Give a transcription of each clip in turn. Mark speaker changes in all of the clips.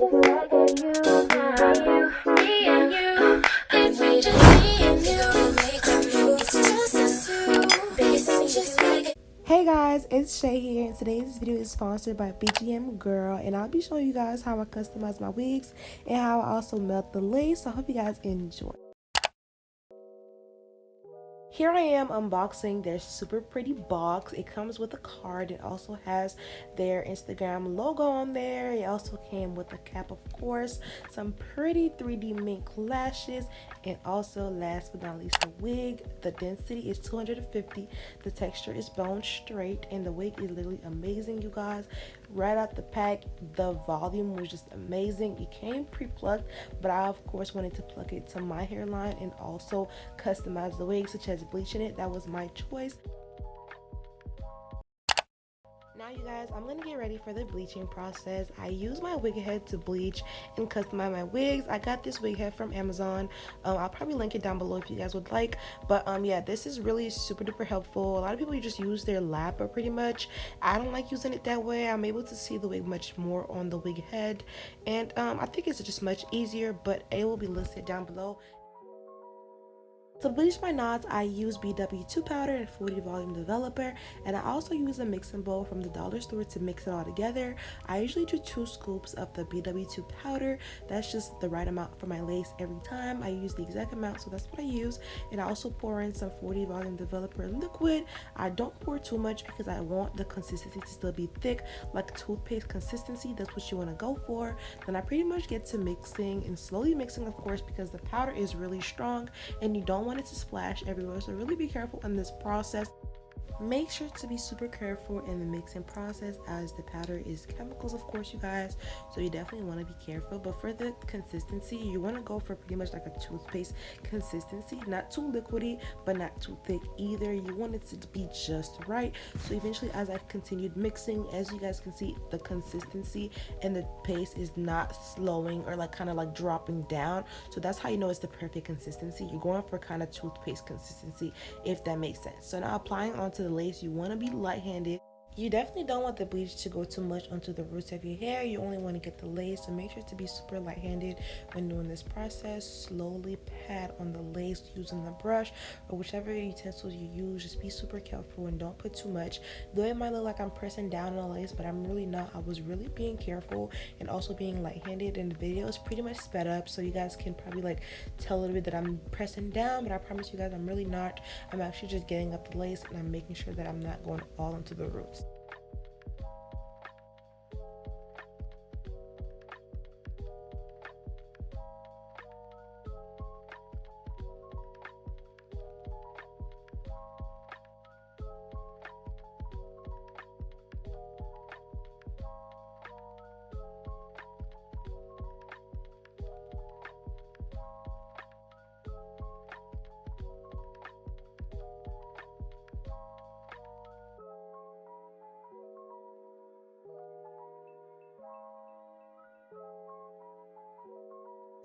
Speaker 1: Hey guys, it's Shay here, and today's video is sponsored by BGM Girl, and I'll be showing you guys how I customize my wigs and how I also melt the lace. So I hope you guys enjoy. Here I am unboxing their super pretty box. It comes with a card. It also has their Instagram logo on there. It also came with a cap, of course, some pretty 3D mink lashes, and also last but not least, a wig. The density is 250. The texture is bone straight, and the wig is literally amazing, you guys. Right out the pack, the volume was just amazing. It came pre-plucked, but I of course wanted to pluck it to my hairline and also customize the wig, such as bleaching it. That was my choice. Now you guys, I'm gonna get ready for the bleaching process. I use my wig head to bleach and customize my wigs. I got this wig head from Amazon. I'll probably link it down below if you guys would like, but yeah, this is really super duper helpful. A lot of people just use their lapper pretty much. I don't like using it that way. I'm able to see the wig much more on the wig head, and I think it's just much easier, but it will be listed down below. To bleach my knots, I use BW2 powder and 40 volume developer, and I also use a mixing bowl from the dollar store to mix it all together. I usually do 2 scoops of the BW2 powder. That's just the right amount for my lace every time. I use the exact amount, so that's what I use. And I also pour in some 40 volume developer liquid. I don't pour too much because I want the consistency to still be thick, like toothpaste consistency. That's what you want to go for. Then I pretty much get to mixing and slowly mixing, of course, because the powder is really strong and you don't want it to splash everywhere, so really be careful in this process. Make sure to be super careful in the mixing process, as the powder is chemicals, of course, you guys, so you definitely want to be careful. But for the consistency, you want to go for pretty much like a toothpaste consistency, not too liquidy but not too thick either. You want it to be just right. So eventually, as I've continued mixing, as you guys can see, the consistency and the paste is not slowing or like kind of like dropping down, so that's how you know it's the perfect consistency. You're going for kind of toothpaste consistency, if that makes sense. So now applying onto the lace, you want to be light-handed. You definitely don't want the bleach to go too much onto the roots of your hair. You only want to get the lace, so make sure to be super light-handed when doing this process. Slowly pat on the lace using the brush or whichever utensils you use. Just be super careful and don't put too much. Though it might look like I'm pressing down on the lace, but I'm really not. I was really being careful and also being light-handed, and the video is pretty much sped up, so you guys can probably like tell a little bit that I'm pressing down, but I promise you guys I'm really not. I'm actually just getting up the lace and I'm making sure that I'm not going all into the roots.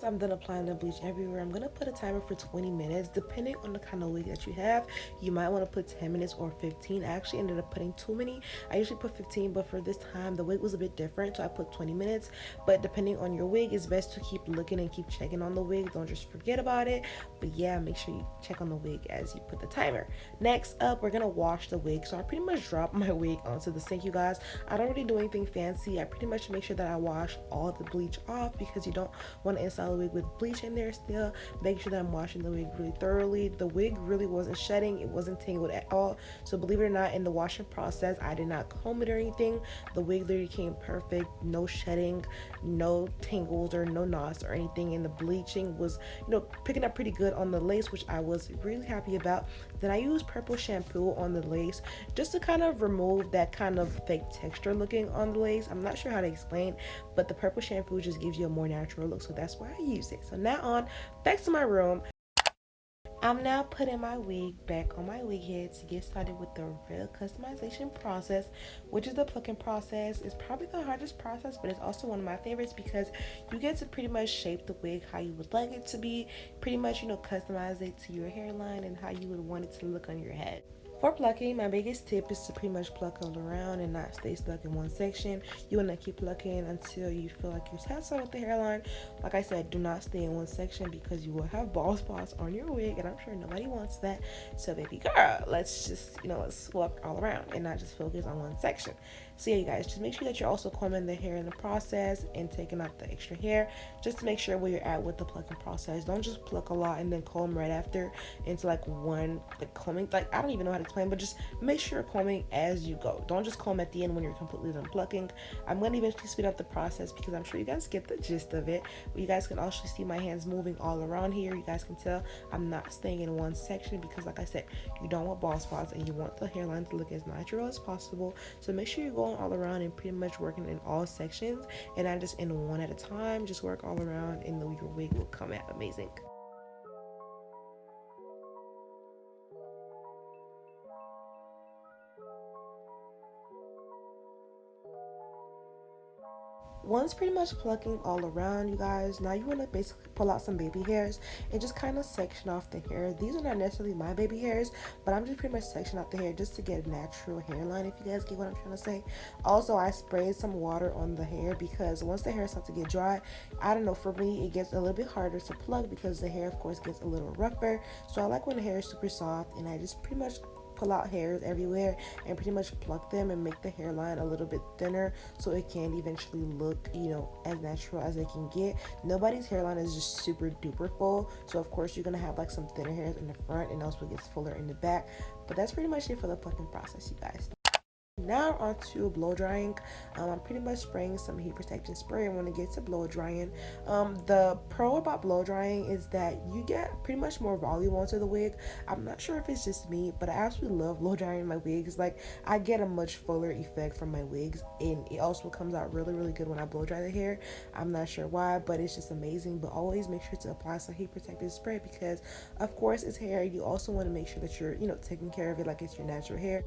Speaker 1: I'm done applying the bleach everywhere. I'm gonna put a timer for 20 minutes depending on the kind of wig that you have. You might want to put 10 minutes or 15. I actually ended up putting too many. I usually put 15, but for this time the wig was a bit different, so I put 20 minutes. But depending on your wig, it's best to keep looking and keep checking on the wig. Don't just forget about it. But yeah, make sure you check on the wig as you put the timer. Next up, we're gonna wash the wig. So I pretty much drop my wig onto the sink, you guys. I don't really do anything fancy. I pretty much make sure that I wash all the bleach off, because you don't want to install a wig with bleach in there still. Make sure that I'm washing the wig really thoroughly. The wig really wasn't shedding, it wasn't tangled at all, so believe it or not, in the washing process I did not comb it or anything. The wig literally came perfect, no shedding, no tangles or no knots or anything, and the bleaching was, you know, picking up pretty good on the lace, which I was really happy about. Then I used purple shampoo on the lace just to kind of remove that kind of fake texture looking on the lace. I'm not sure how to explain, but the purple shampoo just gives you a more natural look, so that's why I use it. So now on, back to my room. I'm now putting my wig back on my wig head to get started with the real customization process, which is the plucking process. It's probably the hardest process, but it's also one of my favorites because you get to pretty much shape the wig how you would like it to be, pretty much, you know, customize it to your hairline and how you would want it to look on your head. For plucking, my biggest tip is to pretty much pluck all around and not stay stuck in one section. You want to keep plucking until you feel like you're satisfied with the hairline. Like I said, do not stay in one section because you will have bald spots on your wig, and I'm sure nobody wants that. So baby girl, let's just, let's pluck all around and not just focus on one section. So yeah, you guys, just make sure that you're also combing the hair in the process and taking out the extra hair, just to make sure where you're at with the plucking process. Don't just pluck a lot and then comb right after into like one, like combing, like I don't even know how to explain, but just make sure you're combing as you go. Don't just comb at the end when you're completely done plucking. I'm going to eventually speed up the process because I'm sure you guys get the gist of it. But you guys can also see my hands moving all around here. You guys can tell I'm not staying in one section because, like I said, you don't want bald spots and you want the hairline to look as natural as possible. So make sure you're going all around and pretty much working in all sections and not just in one at a time. Just work all around and your wig will come out amazing. Once pretty much plucking all around, you guys, now you want to basically pull out some baby hairs and just kind of section off the hair. These are not necessarily my baby hairs, but I'm just pretty much sectioning out the hair just to get a natural hairline, if you guys get what I'm trying to say. Also, I sprayed some water on the hair because once the hair starts to get dry, I don't know, for me it gets a little bit harder to pluck because the hair of course gets a little rougher. So I like when the hair is super soft, and I just pretty much pull out hairs everywhere and pretty much pluck them and make the hairline a little bit thinner so it can eventually look, as natural as it can get. Nobody's hairline is just super duper full, so of course you're gonna have like some thinner hairs in the front and also gets fuller in the back. But that's pretty much it for the plucking process, you guys. Now on to blow drying. I'm pretty much spraying some heat protectant spray when it gets to blow drying. The pro about blow drying is that you get pretty much more volume onto the wig. I'm not sure if it's just me, but I absolutely love blow drying my wigs. Like, I get a much fuller effect from my wigs, and it also comes out really really good when I blow dry the hair. I'm not sure why, but it's just amazing. But always make sure to apply some heat protectant spray because of course it's hair. You also want to make sure that you're taking care of it like it's your natural hair.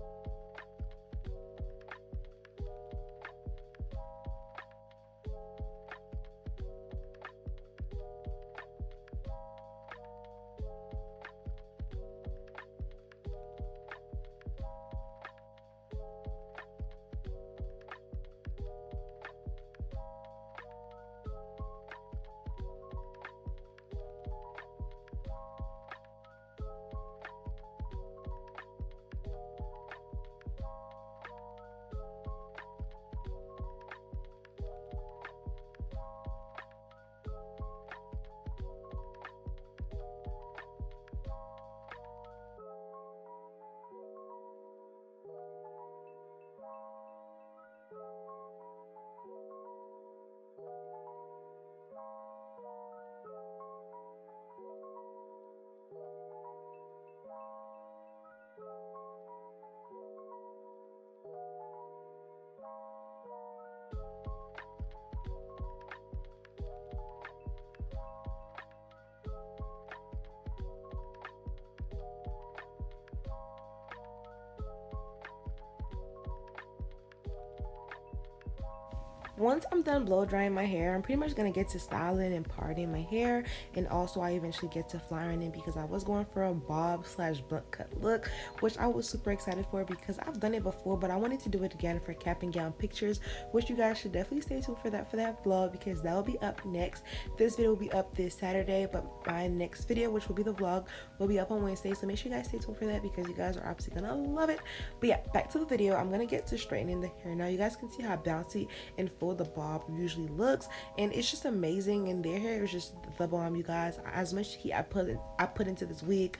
Speaker 1: Once I'm done blow drying my hair, I'm pretty much gonna get to styling and parting my hair, and also I eventually get to flying it because I was going for a bob slash blunt cut look, which I was super excited for because I've done it before, but I wanted to do it again for cap and gown pictures, which you guys should definitely stay tuned for that vlog because that will be up next. This video will be up this Saturday, but my next video, which will be the vlog, will be up on Wednesday, so make sure you guys stay tuned for that because you guys are obviously gonna love it. But yeah, back to the video. I'm gonna get to straightening the hair now. You guys can see how bouncy and full the bob usually looks, and it's just amazing, and their hair is just the bomb, you guys. As much heat I put into this wig,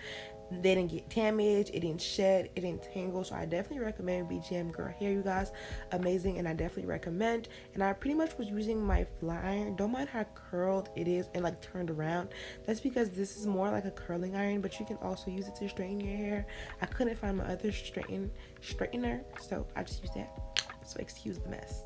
Speaker 1: they didn't get damaged, it didn't shed, it didn't tangle. So I definitely recommend BGM girl hair, you guys. Amazing, and I definitely recommend. And I pretty much was using my flat iron. Don't mind how curled it is and like turned around. That's because this is more like a curling iron, but you can also use it to straighten your hair. I couldn't find my other straightener, so I just used that. So excuse the mess.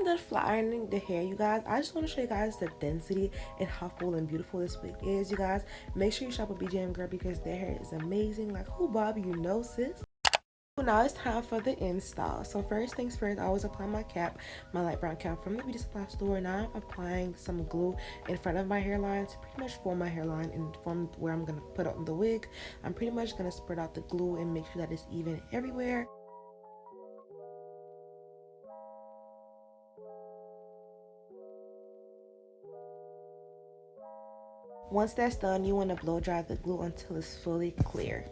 Speaker 1: done flat ironing the hair, you guys, I just want to show you guys the density and how full and beautiful this wig is, you guys. Make sure you shop with BGM girl because their hair is amazing. Like, who Bobby, you know, sis. Now it's time for the install. So first things first, I always apply my cap, my light brown cap from the beauty supply store. Now I'm applying some glue in front of my hairline to pretty much form my hairline and form where I'm gonna put on the wig. I'm pretty much gonna spread out the glue and make sure that it's even everywhere. Once that's done, you want to blow dry the glue until it's fully clear.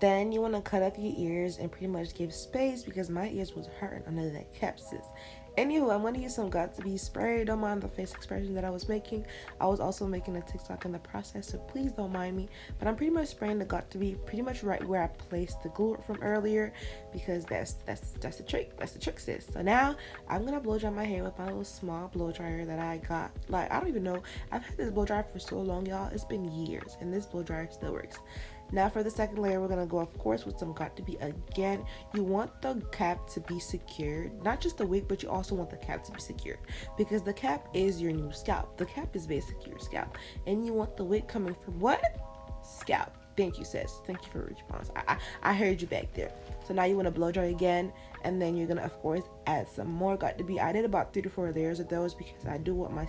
Speaker 1: Then you want to cut off your ears and pretty much give space because my ears was hurting under that cap, sis. Anywho, I'm going to use some got2b spray. Don't mind the face expression that I was making. I was also making a TikTok in the process, so please don't mind me. But I'm pretty much spraying the got2b pretty much right where I placed the glue from earlier because that's the trick. That's the trick, sis. So now I'm going to blow dry my hair with my little small blow dryer that I got. Like, I don't even know. I've had this blow dryer for so long, y'all. It's been years, and this blow dryer still works. Now for the second layer, we're gonna go, of course, with some got2b again. You want the cap to be secured, not just the wig, but you also want the cap to be secured because the cap is your new scalp. The cap is basically your scalp, and you want the wig coming from what? Scalp. Thank you, sis. Thank you for your response. I heard you back there. So now you want to blow dry again, and then you're gonna, of course, add some more got2b. I did about 3 to 4 layers of those because I do want my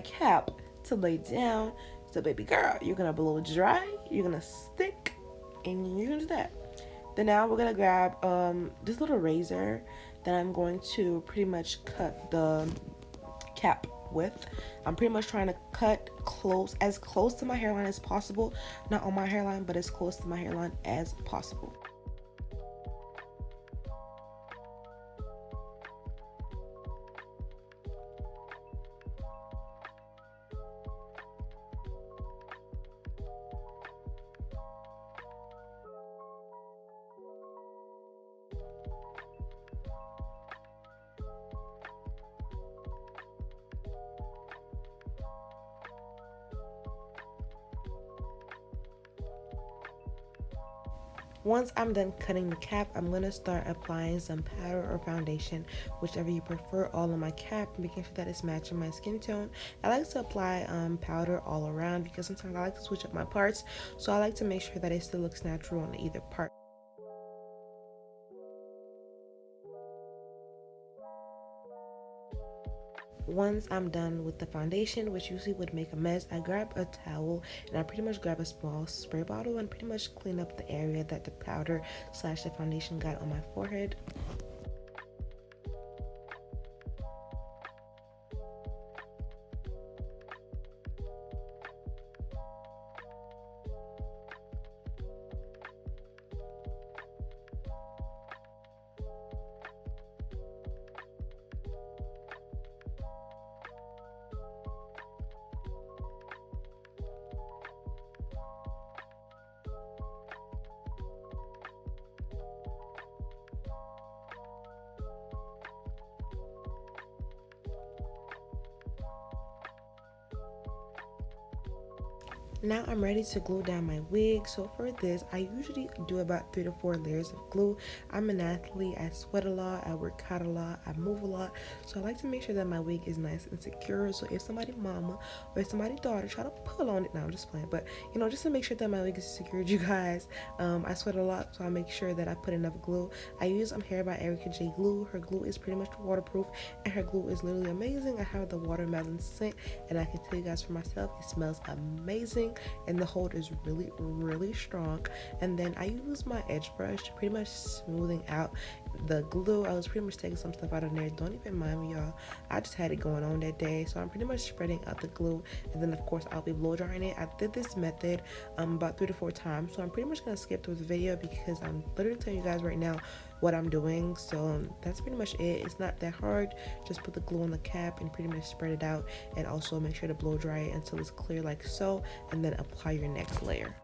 Speaker 1: cap to lay down. So baby girl, you're gonna blow dry, you're gonna stick, and you're gonna do that. Then now we're gonna grab this little razor that I'm going to pretty much cut the cap with. I'm pretty much trying to cut as close to my hairline as possible. Not on my hairline, but as close to my hairline as possible. Once I'm done cutting the cap, I'm going to start applying some powder or foundation, whichever you prefer, all on my cap, making sure that it's matching my skin tone. I like to apply powder all around because sometimes I like to switch up my parts, so I like to make sure that it still looks natural on either part. Once I'm done with the foundation, which usually would make a mess, I grab a towel and I pretty much grab a small spray bottle and pretty much clean up the area that the powder / the foundation got on my forehead. Now I'm ready to glue down my wig. So for this, I usually do about 3 to 4 layers of glue. I'm an athlete, I sweat a lot, I work out a lot, I move a lot. So I like to make sure that my wig is nice and secure. So if somebody mama or if somebody daughter try to pull on it, now I'm just playing, but you know, just to make sure that my wig is secured, you guys, I sweat a lot, so I make sure that I put enough glue. I use Hair by Erica J glue. Her glue is pretty much waterproof and her glue is literally amazing. I have the watermelon scent and I can tell you guys for myself, it smells amazing and the hold is really strong. And then I use my edge brush to pretty much smoothing out the glue. I was pretty much taking some stuff out of there. Don't even mind me, y'all. I just had it going on that day, so I'm pretty much spreading out the glue, and then of course I'll be blow drying it. I did this method about 3 to 4 times, so I'm pretty much gonna skip through the video because I'm literally telling you guys right now what I'm doing. So that's pretty much it. It's not that hard. Just put the glue on the cap and pretty much spread it out, and also make sure to blow dry it until it's clear like so, and then apply your next layer.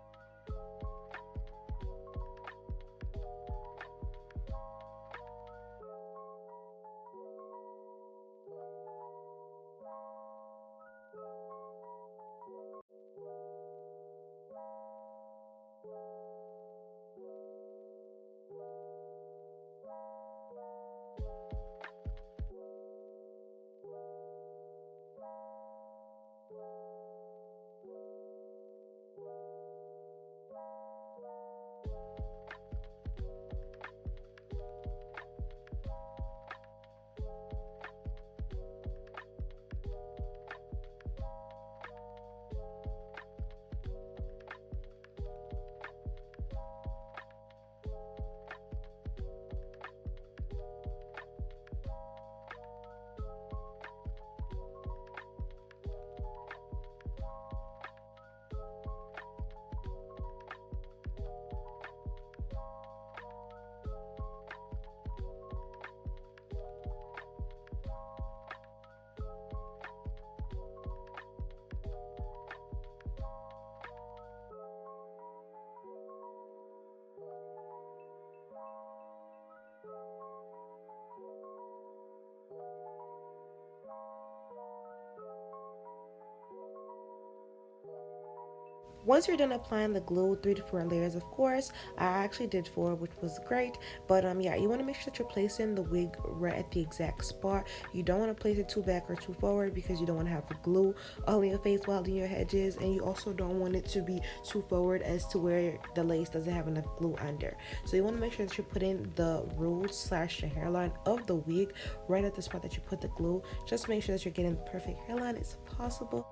Speaker 1: Once you're done applying the glue, 3 to 4 layers, of course, I actually did 4, which was great. But yeah, you want to make sure that you're placing the wig right at the exact spot. You don't want to place it too back or too forward because you don't want to have the glue all in your face while doing your edges, and you also don't want it to be too forward as to where the lace doesn't have enough glue under. So you want to make sure that you're putting the roots slash the hairline of the wig right at the spot that you put the glue. Just make sure that you're getting the perfect hairline as possible.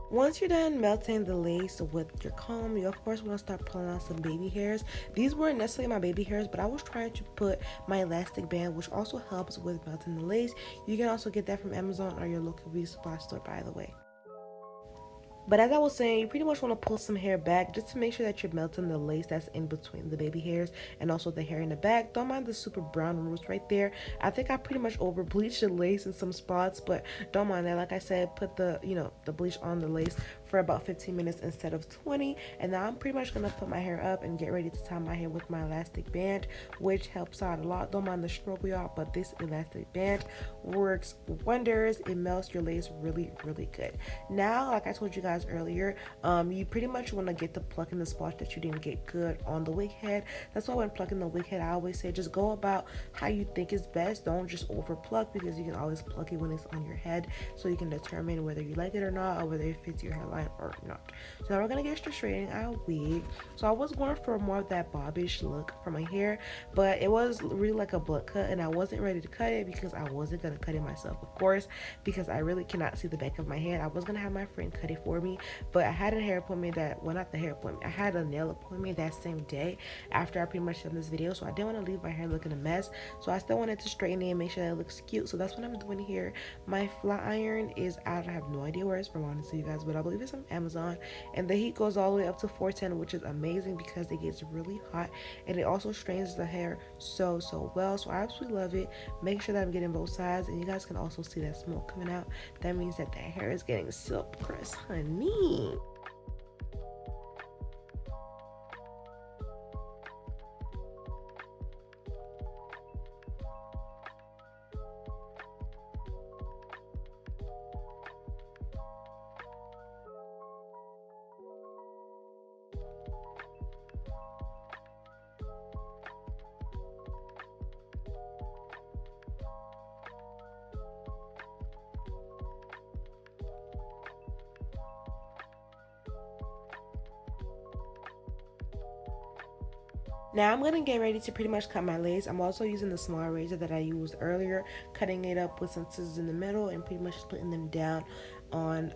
Speaker 1: Once you're done melting the lace with your comb, you of course want to start pulling out some baby hairs. These weren't necessarily my baby hairs, but I was trying to put my elastic band, which also helps with melting the lace. You can also get that from Amazon or your local beauty supply store, by the way. But as I was saying, you pretty much want to pull some hair back just to make sure that you're melting the lace that's in between the baby hairs and also the hair in the back. Don't mind the super brown roots right there. I think I pretty much over bleached the lace in some spots, but don't mind that. Like I said, put the the bleach on the lace for about 15 minutes instead of 20. And now I'm pretty much gonna put my hair up and get ready to tie my hair with my elastic band, which helps out a lot. Don't mind the stroke, y'all, but this elastic band works wonders. It melts your lace really, really good. Now, like I told you guys earlier, you pretty much want to get the plucking the spots that you didn't get good on the wig head. That's why when plucking the wig head, I always say just go about how you think is best. Don't just over pluck, because you can always pluck it when it's on your head, so you can determine whether you like it or not, or whether it fits your hairline or not. So now we're gonna get to straightening our wig. So I was going for more of that bobbish look for my hair, but it was really like a butt cut, and I wasn't ready to cut it because I wasn't gonna cut it myself, of course, because I really cannot see the back of my head. I was gonna have my friend cut it for me, but I had a hair appointment not the hair appointment, I had a nail appointment that same day after I pretty much filmed this video, so I didn't want to leave my hair looking a mess. So I still wanted to straighten it and make sure that it looks cute. So that's what I'm doing here. My flat iron is out. I have no idea where it's from, honestly, you guys, but I believe it's from Amazon, and the heat goes all the way up to 410, which is amazing because it gets really hot, and it also strains the hair so well. So I absolutely love it. Make sure that I'm getting both sides, and you guys can also see that smoke coming out. That means that the hair is getting silk pressed, honey. Now I'm gonna get ready to pretty much cut my lace. I'm also using the small razor that I used earlier, cutting it up with some scissors in the middle and pretty much splitting them down on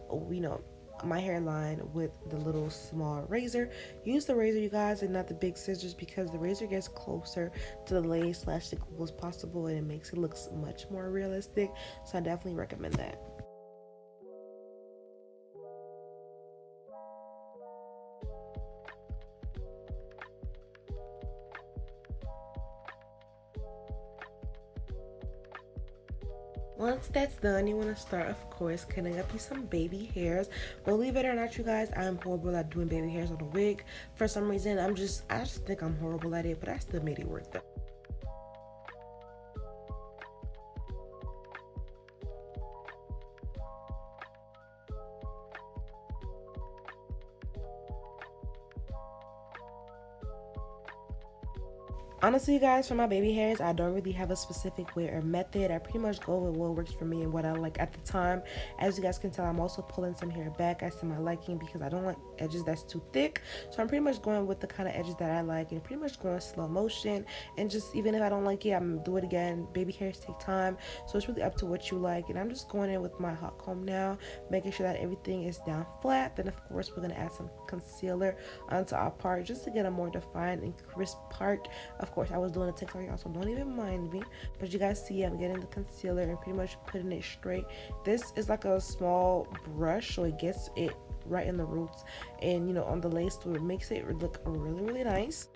Speaker 1: my hairline with the little small razor. Use the razor, you guys, and not the big scissors, because the razor gets closer to the lace slash the glue as possible, and it makes it look much more realistic. So I definitely recommend that. Once that's done, you want to start, of course, cutting up you some baby hairs. Believe it or not, you guys, I'm horrible at doing baby hairs on a wig. For some reason, I just think I'm horrible at it, but I still made it work though. Honestly, you guys, for my baby hairs, I don't really have a specific way or method. I pretty much go with what works for me and what I like at the time. As you guys can tell, I'm also pulling some hair back as to my liking, because I don't like edges that's too thick. So I'm pretty much going with the kind of edges that I like, and pretty much going slow motion. And just, even if I don't like it, I'm gonna do it again. Baby hairs take time, so it's really up to what you like. And I'm just going in with my hot comb now, making sure that everything is down flat. Then of course we're gonna add some concealer onto our part just to get a more defined and crisp part. Of course, I was doing a TikTok, y'all, so don't even mind me. But you guys see, I'm getting the concealer and pretty much putting it straight. This is like a small brush, so it gets it right in the roots and on the lace, so it makes it look really nice.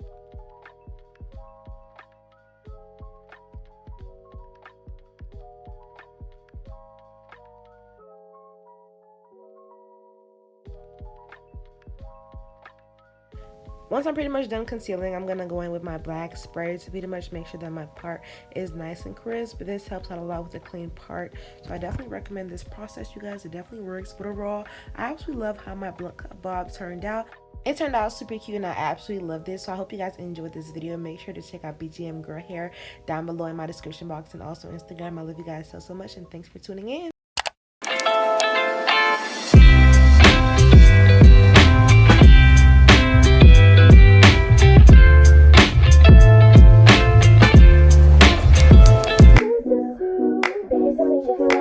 Speaker 1: Once I'm pretty much done concealing, I'm gonna go in with my black spray to pretty much make sure that my part is nice and crisp. But this helps out a lot with the clean part, so I definitely recommend this process, you guys. It definitely works. But overall, I absolutely love how my blunt bob turned out. It turned out super cute and I absolutely love this. So I hope you guys enjoyed this video. Make sure to check out BGM Girl Hair down below in my description box and also Instagram. I love you guys so much and thanks for tuning in. Just